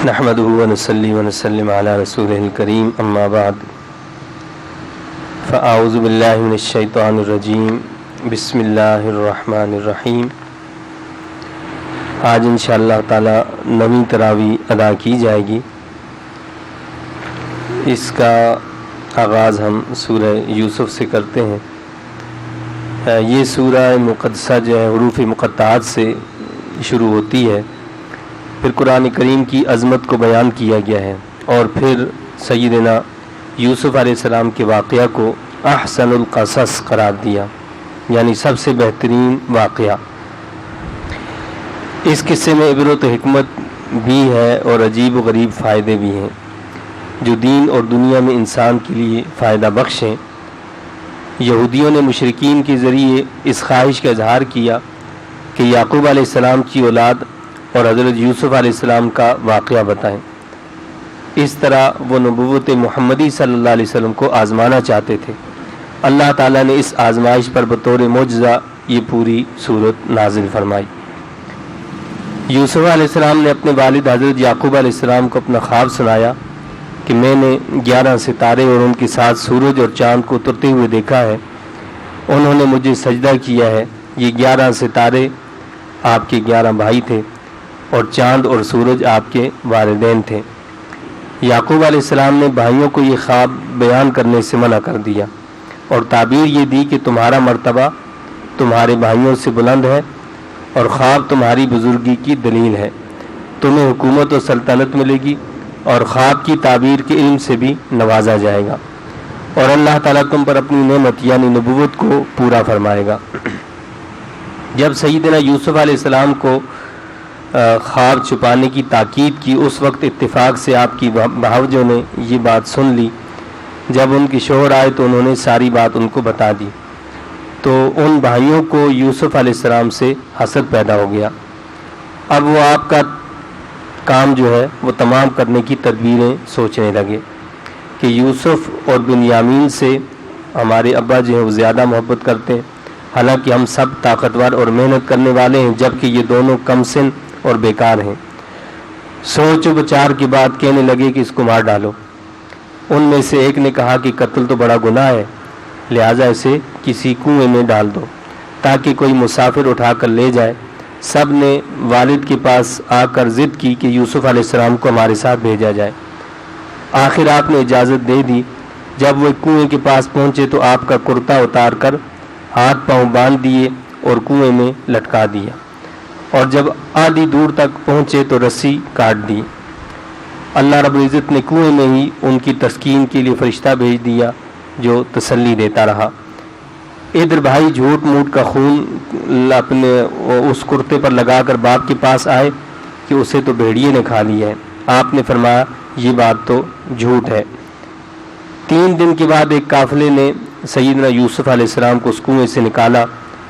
نحمده ونصلي ونسلم على رسوله الكريم اما بعد فاعوذ بالله من الشیطان الرجیم بسم اللہ الرحمن الرحیم۔ آج انشاءاللہ تعالی نویں تراویح ادا کی جائے گی۔ اس کا آغاز ہم سورہ یوسف سے کرتے ہیں۔ یہ سورہ مقدسہ جو ہے حروف مقطعات سے شروع ہوتی ہے، پھر قرآن کریم کی عظمت کو بیان کیا گیا ہے، اور پھر سیدنا یوسف علیہ السلام کے واقعہ کو احسن القصص قرار دیا، یعنی سب سے بہترین واقعہ۔ اس قصے میں عبرت و حکمت بھی ہے اور عجیب و غریب فائدے بھی ہیں جو دین اور دنیا میں انسان کے لیے فائدہ بخش ہیں۔ یہودیوں نے مشرکین کے ذریعے اس خواہش کا اظہار کیا کہ یعقوب علیہ السلام کی اولاد اور حضرت یوسف علیہ السلام کا واقعہ بتائیں۔ اس طرح وہ نبوت محمدی صلی اللہ علیہ وسلم کو آزمانا چاہتے تھے۔ اللہ تعالیٰ نے اس آزمائش پر بطور معجزہ یہ پوری صورت نازل فرمائی۔ یوسف علیہ السلام نے اپنے والد حضرت یعقوب علیہ السلام کو اپنا خواب سنایا کہ میں نے 11 ستارے اور ان کے ساتھ سورج اور چاند کو اترتے ہوئے دیکھا ہے، انہوں نے مجھے سجدہ کیا ہے۔ یہ 11 ستارے آپ کے 11 بھائی تھے اور چاند اور سورج آپ کے والدین تھے۔ یعقوب علیہ السلام نے بھائیوں کو یہ خواب بیان کرنے سے منع کر دیا اور تعبیر یہ دی کہ تمہارا مرتبہ تمہارے بھائیوں سے بلند ہے اور خواب تمہاری بزرگی کی دلیل ہے، تمہیں حکومت و سلطنت ملے گی اور خواب کی تعبیر کے علم سے بھی نوازا جائے گا، اور اللہ تعالیٰ تم پر اپنی نعمت یعنی نبوت کو پورا فرمائے گا۔ جب سیدنا یوسف علیہ السلام کو خواب چھپانے کی تاکید کی، اس وقت اتفاق سے آپ کی بھاوجوں نے یہ بات سن لی۔ جب ان کے شوہر آئے تو انہوں نے ساری بات ان کو بتا دی، تو ان بھائیوں کو یوسف علیہ السلام سے حسد پیدا ہو گیا۔ اب وہ آپ کا کام جو ہے وہ تمام کرنے کی تدبیریں سوچنے لگے کہ یوسف اور بنیامین سے ہمارے ابا جو ہیں وہ زیادہ محبت کرتے ہیں، حالانکہ ہم سب طاقتور اور محنت کرنے والے ہیں، جبکہ یہ دونوں کم سن اور بیکار ہیں۔ سوچ و بچار کے بعد کہنے لگے کہ اس کو مار ڈالو۔ ان میں سے ایک نے کہا کہ قتل تو بڑا گناہ ہے، لہٰذا اسے کسی کنویں میں ڈال دو تاکہ کوئی مسافر اٹھا کر لے جائے۔ سب نے والد کے پاس آ کر ضد کی کہ یوسف علیہ السلام کو ہمارے ساتھ بھیجا جائے۔ آخر آپ نے اجازت دے دی۔ جب وہ کنویں کے پاس پہنچے تو آپ کا کرتا اتار کر ہاتھ پاؤں باندھ دیے اور کنویں میں لٹکا دیا، اور جب آدھی دور تک پہنچے تو رسی کاٹ دی۔ اللہ رب العزت نے کنویں میں ہی ان کی تسکین کے لیے فرشتہ بھیج دیا جو تسلی دیتا رہا۔ ادھر بھائی جھوٹ موٹ کا خون اپنے اس کرتے پر لگا کر باپ کے پاس آئے کہ اسے تو بھیڑیے نے کھا لیا ہے۔ آپ نے فرمایا یہ بات تو جھوٹ ہے۔ 3 دن کے بعد ایک قافلے نے سیدنا یوسف علیہ السلام کو اس کنویں سے نکالا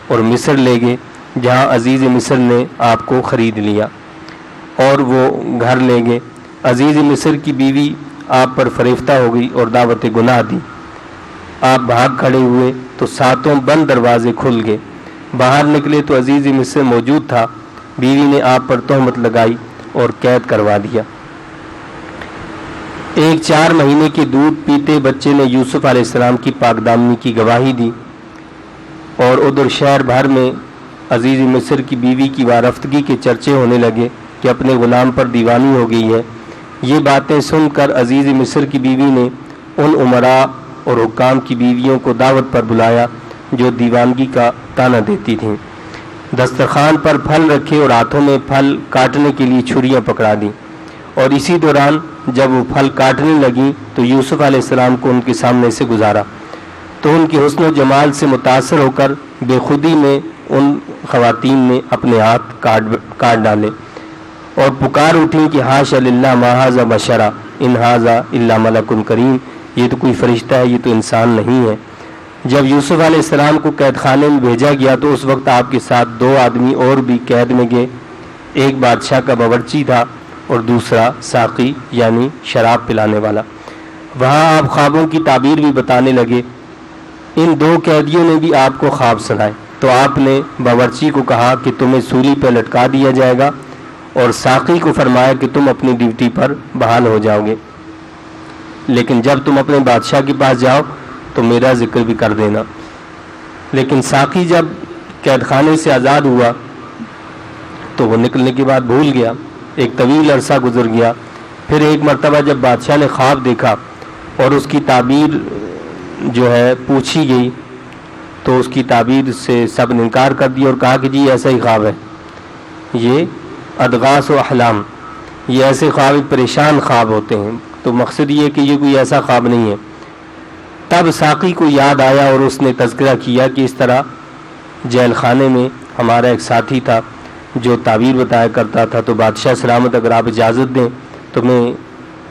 اور مصر لے گئے، جہاں عزیز مصر نے آپ کو خرید لیا اور وہ گھر لے گئے۔ عزیز مصر کی بیوی آپ پر فریفتہ ہو گئی اور دعوت گناہ دی۔ آپ بھاگ کھڑے ہوئے تو 7 بند دروازے کھل گئے۔ باہر نکلے تو عزیز مصر موجود تھا۔ بیوی نے آپ پر تہمت لگائی اور قید کروا دیا۔ ایک 4 مہینے کے دودھ پیتے بچے نے یوسف علیہ السلام کی پاک دامنی کی گواہی دی، اور ادھر شہر بھر میں عزیز مصر کی بیوی کی وارفتگی کے چرچے ہونے لگے کہ اپنے غلام پر دیوانی ہو گئی ہے۔ یہ باتیں سن کر عزیز مصر کی بیوی نے ان عمراء اور حکام کی بیویوں کو دعوت پر بلایا جو دیوانگی کا طعنہ دیتی تھیں۔ دسترخوان پر پھل رکھے اور ہاتھوں میں پھل کاٹنے کے لیے چھریاں پکڑا دیں، اور اسی دوران جب وہ پھل کاٹنے لگیں تو یوسف علیہ السلام کو ان کے سامنے سے گزارا، تو ان کے حسن و جمال سے متاثر ہو کر بے خودی میں ان خواتین نے اپنے ہاتھ کاٹ ڈالے اور پکار اٹھیں کہ حاشا للہ ما ھذا بشرا ان ھذا الا ملک کریم، یہ تو کوئی فرشتہ ہے، یہ تو انسان نہیں ہے۔ جب یوسف علیہ السلام کو قید خانے میں بھیجا گیا تو اس وقت آپ کے ساتھ 2 آدمی اور بھی قید میں گئے۔ ایک بادشاہ کا باورچی تھا اور دوسرا ساقی یعنی شراب پلانے والا۔ وہاں آپ خوابوں کی تعبیر بھی بتانے لگے۔ ان 2 قیدیوں نے بھی آپ کو خواب سنائے تو آپ نے باورچی کو کہا کہ تمہیں سولی پہ لٹکا دیا جائے گا اور ساقی کو فرمایا کہ تم اپنی ڈیوٹی پر بحال ہو جاؤ گے، لیکن جب تم اپنے بادشاہ کے پاس جاؤ تو میرا ذکر بھی کر دینا۔ لیکن ساقی جب قید خانے سے آزاد ہوا تو وہ نکلنے کے بعد بھول گیا، ایک طویل عرصہ گزر گیا۔ پھر ایک مرتبہ جب بادشاہ نے خواب دیکھا اور اس کی تعبیر جو ہے پوچھی گئی تو اس کی تعبیر سے سب نے انکار کر دیا اور کہا کہ جی ایسا ہی خواب ہے، یہ ادغاث و احلام، یہ ایسے خواب پریشان خواب ہوتے ہیں، تو مقصد یہ کہ یہ کوئی ایسا خواب نہیں ہے۔ تب ساقی کو یاد آیا اور اس نے تذکرہ کیا کہ اس طرح جیل خانے میں ہمارا ایک ساتھی تھا جو تعبیر بتایا کرتا تھا، تو بادشاہ سلامت اگر آپ اجازت دیں تو میں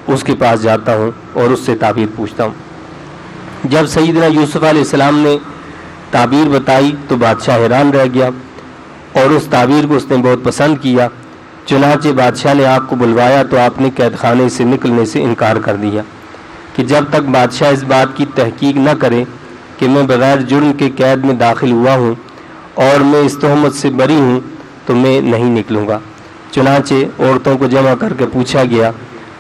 اس کے پاس جاتا ہوں اور اس سے تعبیر پوچھتا ہوں۔ جب سیدنا یوسف علیہ السلام نے تعبیر بتائی تو بادشاہ حیران رہ گیا اور اس تعبیر کو اس نے بہت پسند کیا۔ چنانچہ بادشاہ نے آپ کو بلوایا تو آپ نے قید خانے سے نکلنے سے انکار کر دیا کہ جب تک بادشاہ اس بات کی تحقیق نہ کرے کہ میں بغیر جرم کے قید میں داخل ہوا ہوں اور میں اس تہمت سے بری ہوں تو میں نہیں نکلوں گا۔ چنانچہ عورتوں کو جمع کر کے پوچھا گیا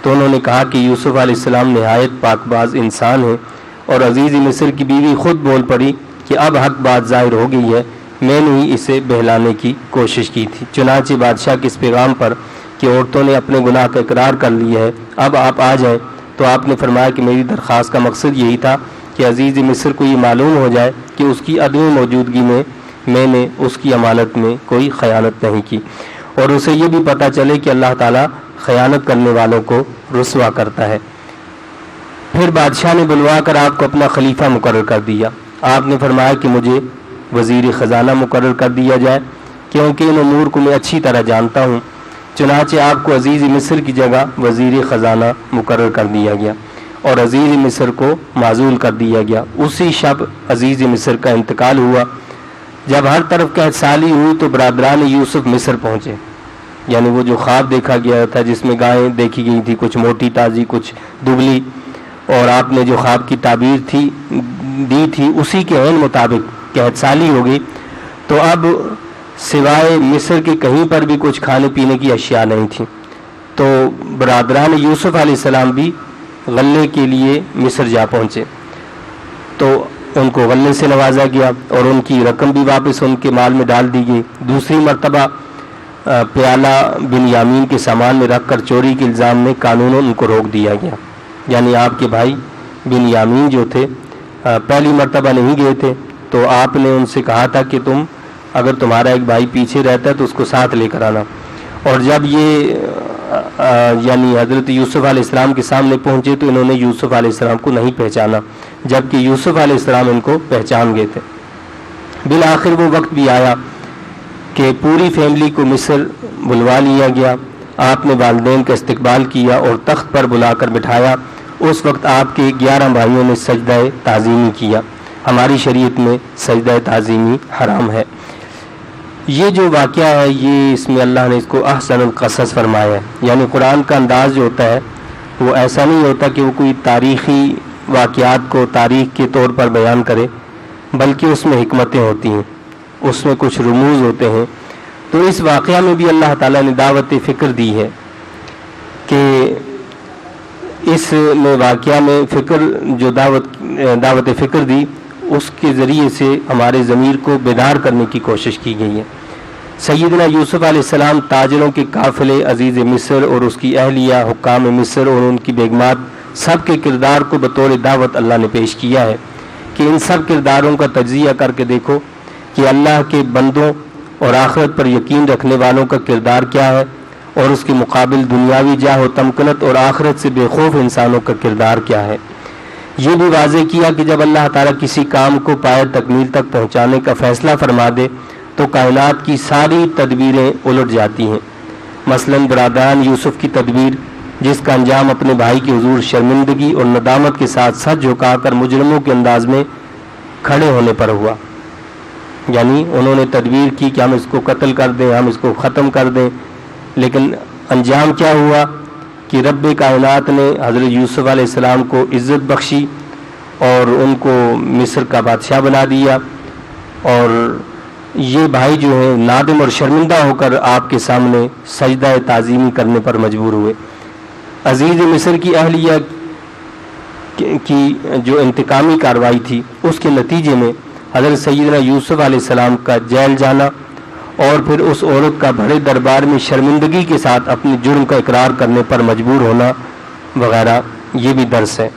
تو انہوں نے کہا کہ یوسف علیہ السلام نہایت پاک باز انسان ہیں، اور عزیز مصر کی بیوی خود بول پڑی کہ اب حق بات ظاہر ہو گئی ہے، میں نے ہی اسے بہلانے کی کوشش کی تھی۔ چنانچہ بادشاہ کے اس پیغام پر کہ عورتوں نے اپنے گناہ کا اقرار کر لیا ہے، اب آپ آ جائیں، تو آپ نے فرمایا کہ میری درخواست کا مقصد یہی تھا کہ عزیز مصر کو یہ معلوم ہو جائے کہ اس کی عدم موجودگی میں نے اس کی امانت میں کوئی خیانت نہیں کی، اور اسے یہ بھی پتہ چلے کہ اللہ تعالیٰ خیانت کرنے والوں کو رسوا کرتا ہے۔ پھر بادشاہ نے بلوا کر آپ کو اپنا خلیفہ مقرر کر دیا۔ آپ نے فرمایا کہ مجھے وزیر خزانہ مقرر کر دیا جائے کیونکہ ان امور کو میں اچھی طرح جانتا ہوں۔ چنانچہ آپ کو عزیز مصر کی جگہ وزیر خزانہ مقرر کر دیا گیا اور عزیز مصر کو معزول کر دیا گیا۔ اسی شب عزیز مصر کا انتقال ہوا۔ جب ہر طرف قحط سالی ہوئی تو برادران یوسف مصر پہنچے، یعنی وہ جو خواب دیکھا گیا تھا جس میں گائیں دیکھی گئی تھی، کچھ موٹی تازی کچھ دبلی، اور آپ نے جو خواب کی تعبیر دی تھی اسی کے عین مطابق قحط سالی ہو گئی، تو اب سوائے مصر کے کہیں پر بھی کچھ کھانے پینے کی اشیاء نہیں تھی۔ تو برادران یوسف علیہ السلام بھی غلے کے لیے مصر جا پہنچے، تو ان کو غلے سے نوازا گیا اور ان کی رقم بھی واپس ان کے مال میں ڈال دی گئی۔ دوسری مرتبہ پیالہ بن یامین کے سامان میں رکھ کر چوری کے الزام میں قانون ان کو روک دیا گیا، یعنی آپ کے بھائی بن یامین جو تھے پہلی مرتبہ نہیں گئے تھے، تو آپ نے ان سے کہا تھا کہ تم اگر تمہارا ایک بھائی پیچھے رہتا ہے تو اس کو ساتھ لے کر آنا، اور جب یہ یعنی حضرت یوسف علیہ السلام کے سامنے پہنچے تو انہوں نے یوسف علیہ السلام کو نہیں پہچانا، جبکہ یوسف علیہ السلام ان کو پہچان گئے تھے۔ بالآخر وہ وقت بھی آیا کہ پوری فیملی کو مصر بلوا لیا گیا۔ آپ نے والدین کا استقبال کیا اور تخت پر بلا کر بٹھایا۔ اس وقت آپ کے 11 بھائیوں نے سجدہ تعظیمی کیا۔ ہماری شریعت میں سجدہ تعظیمی حرام ہے۔ یہ جو واقعہ ہے یہ اس میں اللہ نے اس کو احسن القصص فرمایا ہے، یعنی قرآن کا انداز جو ہوتا ہے وہ ایسا نہیں ہوتا کہ وہ کوئی تاریخی واقعات کو تاریخ کے طور پر بیان کرے، بلکہ اس میں حکمتیں ہوتی ہیں، اس میں کچھ رموز ہوتے ہیں۔ تو اس واقعہ میں بھی اللہ تعالیٰ نے دعوت فکر دی ہے کہ اس میں واقعہ میں فکر جو دعوت فکر دی اس کے ذریعے سے ہمارے ضمیر کو بیدار کرنے کی کوشش کی گئی ہے۔ سیدنا یوسف علیہ السلام تاجروں کے قافلے، عزیز مصر اور اس کی اہلیہ، حکام مصر اور ان کی بیگمات، سب کے کردار کو بطور دعوت اللہ نے پیش کیا ہے کہ ان سب کرداروں کا تجزیہ کر کے دیکھو کہ اللہ کے بندوں اور آخرت پر یقین رکھنے والوں کا کردار کیا ہے، اور اس کے مقابل دنیاوی جاہ و تمکنت اور آخرت سے بے خوف انسانوں کا کردار کیا ہے۔ یہ بھی واضح کیا کہ جب اللہ تعالیٰ کسی کام کو پایہ تکمیل تک پہنچانے کا فیصلہ فرما دے تو کائنات کی ساری تدبیریں الٹ جاتی ہیں۔ مثلا برادران یوسف کی تدبیر، جس کا انجام اپنے بھائی کے حضور شرمندگی اور ندامت کے ساتھ سر جھکا کر مجرموں کے انداز میں کھڑے ہونے پر ہوا، یعنی انہوں نے تدبیر کی کہ ہم اس کو قتل کر دیں، ہم اس کو ختم کر دیں، لیکن انجام کیا ہوا کہ رب کائنات نے حضرت یوسف علیہ السلام کو عزت بخشی اور ان کو مصر کا بادشاہ بنا دیا، اور یہ بھائی جو ہیں نادم اور شرمندہ ہو کر آپ کے سامنے سجدہ تعظیمی کرنے پر مجبور ہوئے۔ عزیز مصر کی اہلیہ کی جو انتقامی کارروائی تھی اس کے نتیجے میں حضرت سیدنا یوسف علیہ السلام کا جیل جانا اور پھر اس عورت کا بڑے دربار میں شرمندگی کے ساتھ اپنے جرم کا اقرار کرنے پر مجبور ہونا وغیرہ، یہ بھی درس ہے۔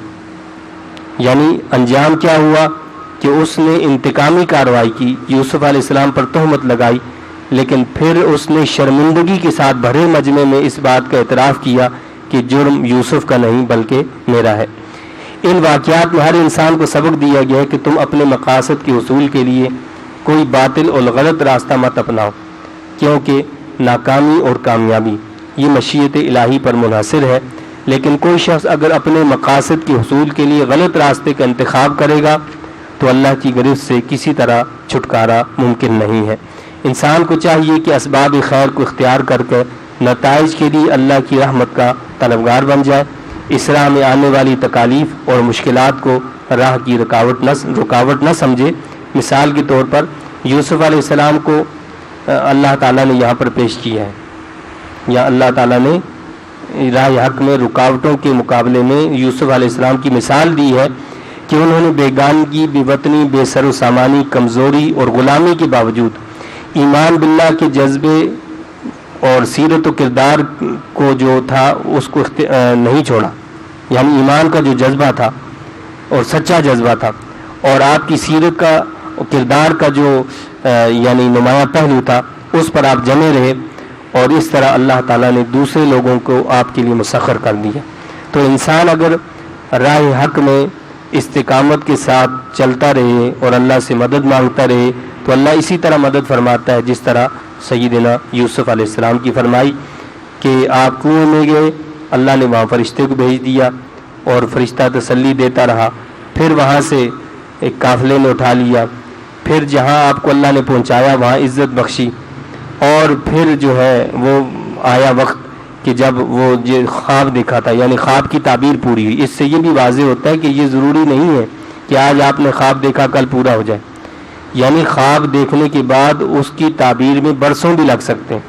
یعنی انجام کیا ہوا کہ اس نے انتقامی کارروائی کی، یوسف علیہ السلام پر تہمت لگائی، لیکن پھر اس نے شرمندگی کے ساتھ بھرے مجمع میں اس بات کا اعتراف کیا کہ جرم یوسف کا نہیں بلکہ میرا ہے۔ ان واقعات میں ہر انسان کو سبق دیا گیا ہے کہ تم اپنے مقاصد کے حصول کے لیے کوئی باطل اور غلط راستہ مت اپناؤ، کیونکہ ناکامی اور کامیابی یہ مشیت الہی پر منحصر ہے، لیکن کوئی شخص اگر اپنے مقاصد کے حصول کے لیے غلط راستے کا انتخاب کرے گا تو اللہ کی گرفت سے کسی طرح چھٹکارا ممکن نہیں ہے۔ انسان کو چاہیے کہ اسباب خیر کو اختیار کر کے نتائج کے لیے اللہ کی رحمت کا طلبگار بن جائے، اس راہ میں آنے والی تکالیف اور مشکلات کو راہ کی رکاوٹ نہ سمجھے۔ مثال کے طور پر یوسف علیہ السلام کو اللہ تعالیٰ نے یہاں پر پیش کیا ہے، یا اللہ تعالیٰ نے راہ حق میں رکاوٹوں کے مقابلے میں یوسف علیہ السلام کی مثال دی ہے کہ انہوں نے بیگانگی، بے وطنی، بے سر و سامانی، کمزوری اور غلامی کے باوجود ایمان باللہ کے جذبے اور سیرت و کردار کو جو تھا اس کو نہیں چھوڑا، یعنی ایمان کا جو جذبہ تھا اور سچا جذبہ تھا، اور آپ کی سیرت کا کردار کا جو یعنی نمایاں پہلو تھا اس پر آپ جمے رہے، اور اس طرح اللہ تعالیٰ نے دوسرے لوگوں کو آپ کے لیے مسخر کر دیا۔ تو انسان اگر راہ حق میں استقامت کے ساتھ چلتا رہے اور اللہ سے مدد مانگتا رہے تو اللہ اسی طرح مدد فرماتا ہے جس طرح سیدنا یوسف علیہ السلام کی فرمائی کہ آپ کنویں میں گئے، اللہ نے وہاں فرشتے کو بھیج دیا اور فرشتہ تسلی دیتا رہا، پھر وہاں سے ایک قافلے نے اٹھا لیا، پھر جہاں آپ کو اللہ نے پہنچایا وہاں عزت بخشی، اور پھر جو ہے وہ آیا وقت کہ جب وہ جو خواب دیکھا تھا یعنی خواب کی تعبیر پوری ہوئی۔ اس سے یہ بھی واضح ہوتا ہے کہ یہ ضروری نہیں ہے کہ آج آپ نے خواب دیکھا کل پورا ہو جائے، یعنی خواب دیکھنے کے بعد اس کی تعبیر میں برسوں بھی لگ سکتے ہیں،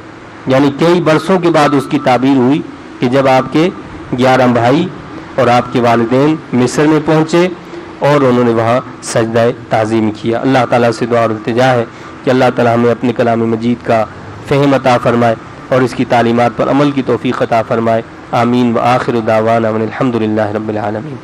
یعنی کئی برسوں کے بعد اس کی تعبیر ہوئی کہ جب آپ کے 11 بھائی اور آپ کے والدین مصر میں پہنچے اور انہوں نے وہاں سجدہ تعظیم کیا۔ اللہ تعالیٰ سے دعا اور التجا ہے کہ اللہ تعالیٰ ہمیں اپنے کلام مجید کا فہم عطا فرمائے اور اس کی تعلیمات پر عمل کی توفیق عطا فرمائے۔ آمین۔ وآخر دعوانا الحمد للہ رب العالمین۔